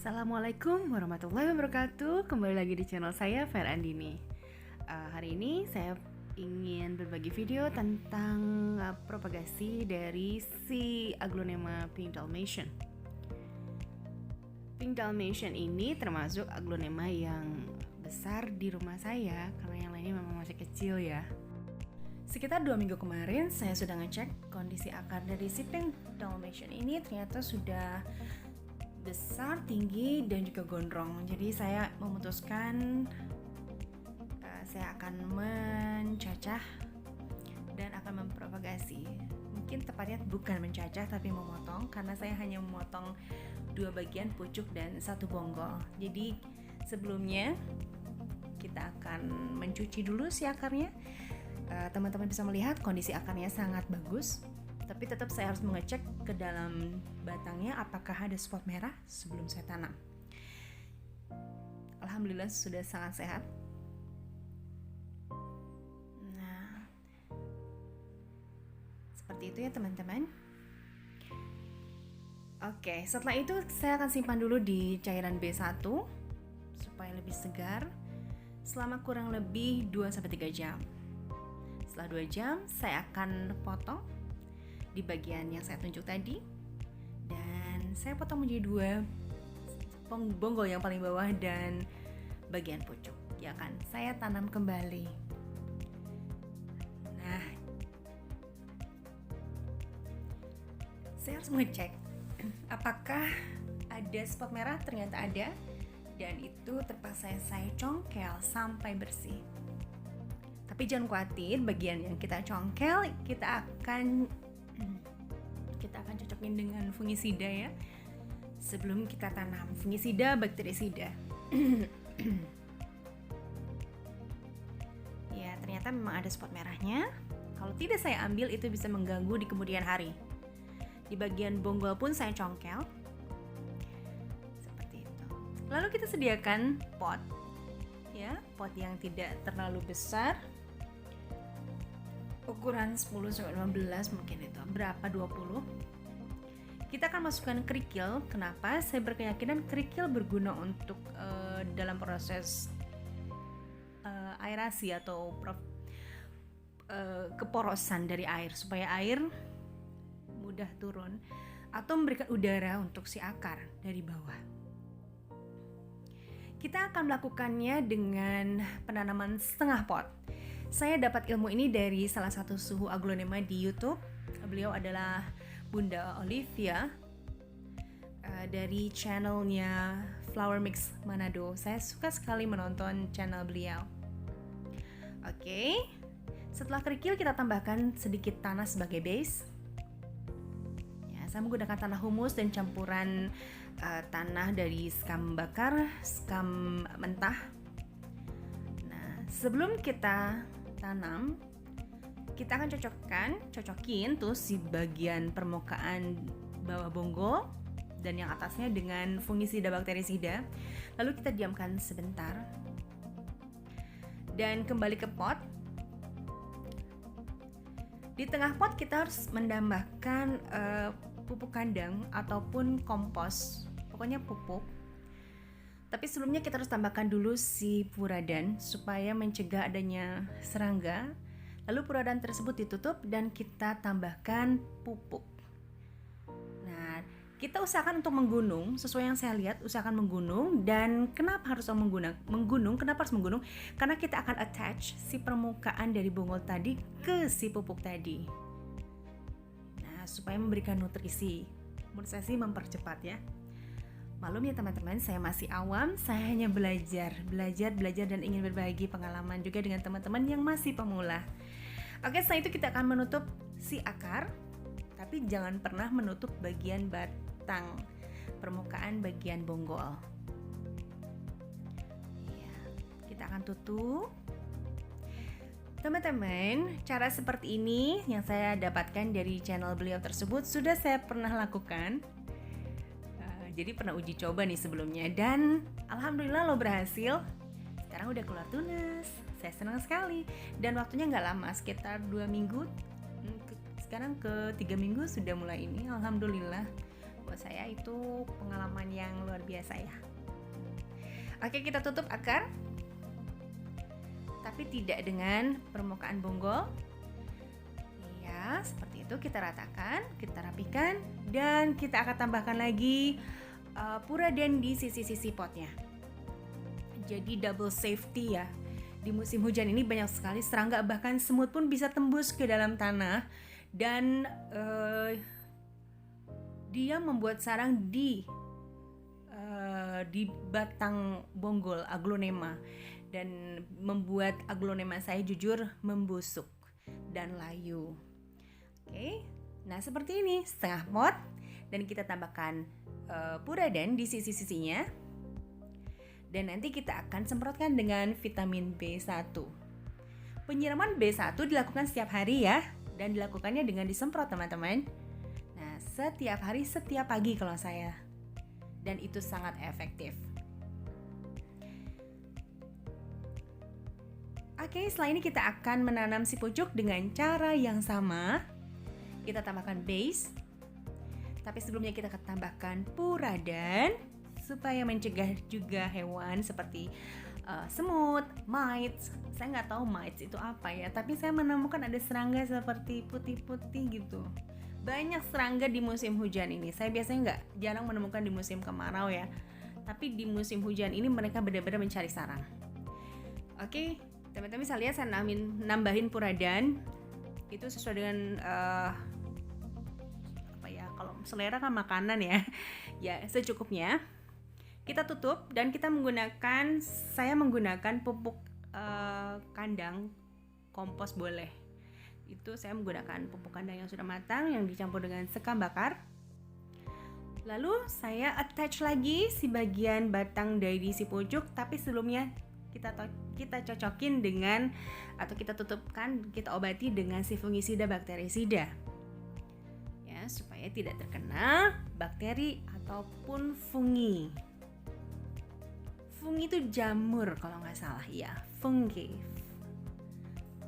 Assalamualaikum warahmatullahi wabarakatuh. Kembali lagi di channel saya, Fer Andini. Hari ini saya ingin berbagi video tentang propagasi dari si aglonema Pink Dalmatian. Pink Dalmatian ini termasuk aglonema yang besar di rumah saya karena yang lainnya memang masih kecil ya. Sekitar 2 minggu kemarin saya sudah ngecek kondisi akar dari si Pink Dalmatian ini, ternyata sudah besar, tinggi, dan juga gondrong. Jadi saya memutuskan saya akan mencacah dan akan mempropagasi. Mungkin tepatnya bukan mencacah tapi memotong, karena saya hanya memotong 2 bagian pucuk dan 1 bonggol. Jadi sebelumnya kita akan mencuci dulu si akarnya. Teman-teman bisa melihat kondisi akarnya sangat bagus. Tapi tetap saya harus mengecek ke dalam batangnya apakah ada spot merah sebelum saya tanam. Alhamdulillah sudah sangat sehat. Nah, seperti itu ya teman-teman. Oke, setelah itu saya akan simpan dulu di cairan B1 supaya lebih segar selama kurang lebih 2-3 jam. Setelah 2 jam saya akan potong di bagian yang saya tunjuk tadi, dan saya potong menjadi 2 bonggol yang paling bawah dan bagian pucuk. Ya kan, saya tanam kembali. Nah, saya harus mengecek apakah ada spot merah. Ternyata ada, dan itu terpaksa saya congkel sampai bersih. Tapi jangan khawatir, bagian yang kita congkel kita akan cocokin dengan fungisida ya, sebelum kita tanam. Fungisida, bakterisida. Ya, ternyata memang ada spot merahnya. Kalau tidak saya ambil, itu bisa mengganggu di kemudian hari. Di bagian bonggol pun saya congkel seperti itu. Lalu kita sediakan pot, ya, pot yang tidak terlalu besar, ukuran 10-15 mungkin itu, berapa 20. Kita akan masukkan kerikil. Kenapa? Saya berkeyakinan kerikil berguna untuk dalam proses aerasi atau keporosan dari air, supaya air mudah turun atau memberikan udara untuk si akar dari bawah. Kita akan melakukannya dengan penanaman setengah pot. Saya dapat ilmu ini dari salah satu suhu aglonema di YouTube. Beliau adalah Bunda Olivia dari channelnya Flower Mix Manado. Saya suka sekali menonton channel beliau. Oke, setelah kerikil kita tambahkan sedikit tanah sebagai base. Ya, saya menggunakan tanah humus dan campuran tanah dari skam bakar, skam mentah. Nah, sebelum kita tanam, kita akan cocokin tuh si bagian permukaan bawah bonggol dan yang atasnya dengan fungisida bakterisida. Lalu kita diamkan sebentar dan kembali ke pot. Di tengah pot kita harus menambahkan pupuk kandang ataupun kompos, pokoknya pupuk. Tapi sebelumnya kita harus tambahkan dulu si puradan supaya mencegah adanya serangga. Lalu puradan tersebut ditutup dan kita tambahkan pupuk. Nah, kita usahakan untuk menggunung, sesuai yang saya lihat, usahakan menggunung. Dan kenapa harus menggunung? Kenapa harus menggunung? Karena kita akan attach si permukaan dari bonggol tadi ke si pupuk tadi. Nah, supaya memberikan nutrisi. Menurut saya sih mempercepat ya. Maklum ya teman-teman, saya masih awam, saya hanya belajar dan ingin berbagi pengalaman juga dengan teman-teman yang masih pemula. Oke, setelah itu kita akan menutup si akar, tapi jangan pernah menutup bagian batang, permukaan bagian bonggol. Ya, kita akan tutup. Teman-teman, cara seperti ini yang saya dapatkan dari channel beliau tersebut sudah saya pernah lakukan. Jadi pernah uji coba nih sebelumnya, dan alhamdulillah lo berhasil. Sekarang udah keluar tunas. Saya senang sekali, dan waktunya nggak lama, sekitar 2 minggu. Sekarang ke 3 minggu sudah mulai ini. Alhamdulillah buat saya itu pengalaman yang luar biasa ya. Oke, kita tutup akar, tapi tidak dengan permukaan bonggol. Ya, seperti itu. Kita ratakan, kita rapikan, dan kita akan tambahkan lagi puradan di sisi-sisi potnya. Jadi double safety ya. Di musim hujan ini banyak sekali serangga, bahkan semut pun bisa tembus ke dalam tanah, dan dia membuat sarang di batang bonggol aglonema, dan membuat aglonema saya jujur membusuk dan layu. Oke, nah seperti ini setengah pot, dan kita tambahkan puradan di sisi-sisinya, dan nanti kita akan semprotkan dengan vitamin B1. Penyiraman B1 dilakukan setiap hari ya, dan dilakukannya dengan disemprot teman-teman. Nah, setiap hari, setiap pagi kalau saya, dan itu sangat efektif. Oke, setelah ini kita akan menanam si pucuk dengan cara yang sama. Kita tambahkan base, tapi sebelumnya kita akan tambahkan puradan supaya mencegah juga hewan seperti semut, mites. Saya nggak tahu mites itu apa ya, tapi saya menemukan ada serangga seperti putih-putih gitu. Banyak serangga di musim hujan ini. Saya biasanya jarang menemukan di musim kemarau ya, tapi di musim hujan ini mereka benar-benar mencari sarang. Oke, teman-teman bisa lihat saya nambahin puradan itu sesuai dengan kalau selera kan makanan ya, ya secukupnya. Kita tutup dan saya menggunakan pupuk kandang kompos boleh. Itu saya menggunakan pupuk kandang yang sudah matang yang dicampur dengan sekam bakar. Lalu saya attach lagi si bagian batang dari si pucuk, tapi sebelumnya kita cocokin dengan, atau kita tutupkan, kita obati dengan si fungisida bakterisida ya, supaya tidak terkena bakteri ataupun fungi. Fungi itu jamur kalau nggak salah ya, fungi.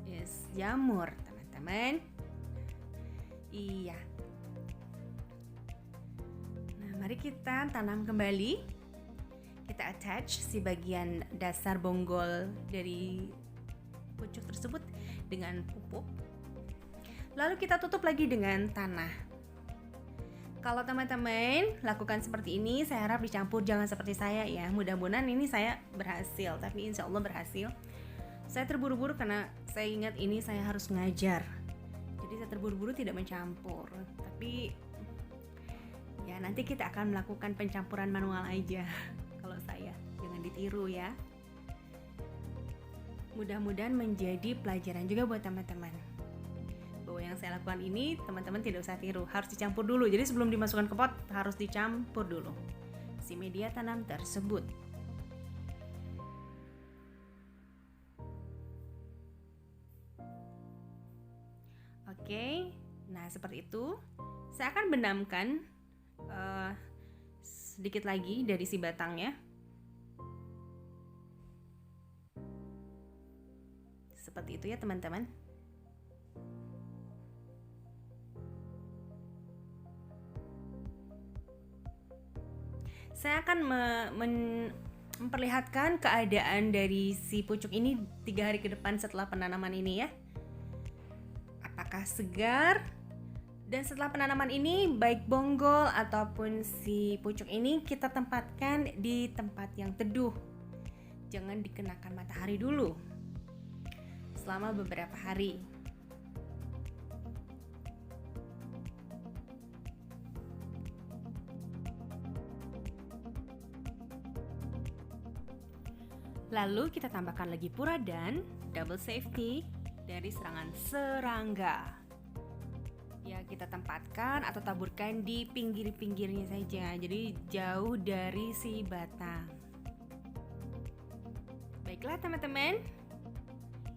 Yes, jamur teman-teman. Iya. Nah, mari kita tanam kembali. Kita attach si bagian dasar bonggol dari pucuk tersebut dengan pupuk. Lalu kita tutup lagi dengan tanah. Kalau teman-teman lakukan seperti ini, saya harap dicampur, jangan seperti saya ya. Mudah-mudahan ini saya berhasil, tapi insya Allah berhasil. Saya terburu-buru karena saya ingat ini saya harus ngajar. Jadi saya terburu-buru tidak mencampur. Tapi ya nanti kita akan melakukan pencampuran manual aja. Kalau saya, jangan ditiru ya. Mudah-mudahan menjadi pelajaran juga buat teman-teman. Bahwa yang saya lakukan ini teman-teman tidak usah tiru, harus dicampur dulu. Jadi sebelum dimasukkan ke pot harus dicampur dulu si media tanam tersebut. Oke, nah seperti itu. Saya akan benamkan sedikit lagi dari si batangnya. Seperti itu ya teman-teman. Saya akan memperlihatkan keadaan dari si pucuk ini 3 hari ke depan setelah penanaman ini ya. Apakah segar? Dan setelah penanaman ini, baik bonggol ataupun si pucuk ini kita tempatkan di tempat yang teduh. Jangan dikenakan matahari dulu selama beberapa hari. Lalu kita tambahkan lagi puradan, double safety dari serangan serangga. Ya, kita tempatkan atau taburkan di pinggir-pinggirnya saja, jadi jauh dari si batang. Baiklah teman-teman,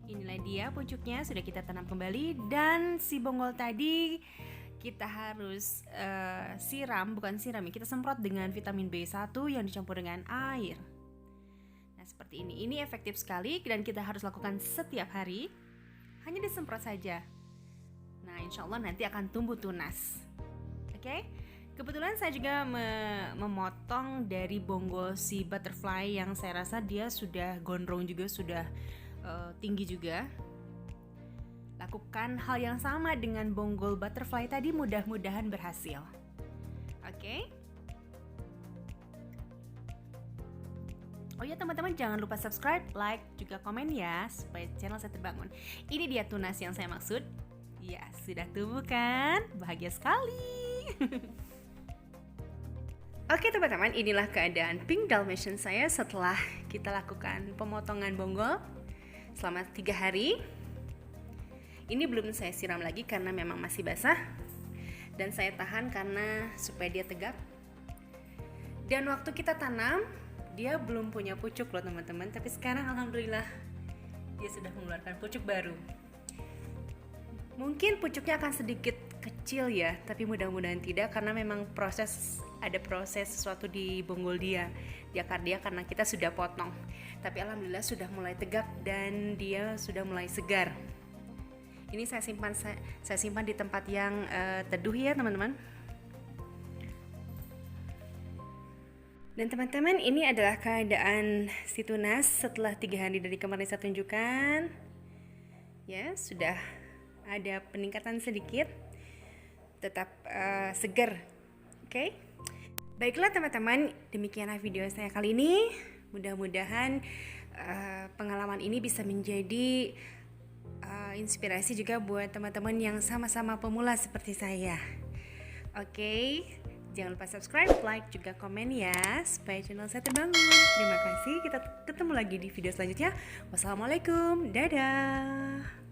inilah dia pucuknya sudah kita tanam kembali, dan si bonggol tadi kita harus kita semprot dengan vitamin B1 yang dicampur dengan air. Seperti ini. Ini efektif sekali dan kita harus lakukan setiap hari. Hanya disemprot saja. Nah, insya Allah nanti akan tumbuh tunas. Oke? Kebetulan saya juga memotong dari bonggol si butterfly yang saya rasa dia sudah gondrong juga, sudah tinggi juga. Lakukan hal yang sama dengan bonggol butterfly tadi, mudah-mudahan berhasil. Oke. Oh ya teman-teman, jangan lupa subscribe, like, juga komen ya, supaya channel saya terbangun. Ini dia tunas yang saya maksud. Ya, sudah tumbuh kan? Bahagia sekali. Oke teman-teman, inilah keadaan pink Dalmatian saya setelah kita lakukan pemotongan bonggol selama 3 hari. Ini belum saya siram lagi karena memang masih basah, dan saya tahan karena supaya dia tegak. Dan waktu kita tanam, dia belum punya pucuk loh teman-teman, tapi sekarang alhamdulillah dia sudah mengeluarkan pucuk baru. Mungkin pucuknya akan sedikit kecil ya, tapi mudah-mudahan tidak, karena memang ada proses sesuatu di bonggol dia, di akar dia, karena kita sudah potong. Tapi alhamdulillah sudah mulai tegak dan dia sudah mulai segar. Ini saya simpan di tempat yang teduh ya teman-teman. Dan teman-teman, ini adalah keadaan si tunas setelah 3 hari dari kemarin saya tunjukkan. Ya, sudah ada peningkatan sedikit, tetap segar. Oke. Baiklah teman-teman, demikianlah video saya kali ini. Mudah-mudahan pengalaman ini bisa menjadi inspirasi juga buat teman-teman yang sama-sama pemula seperti saya. Oke. Jangan lupa subscribe, like, juga komen ya, supaya channel saya terbangun. Terima kasih, kita ketemu lagi di video selanjutnya. Wassalamualaikum, dadah.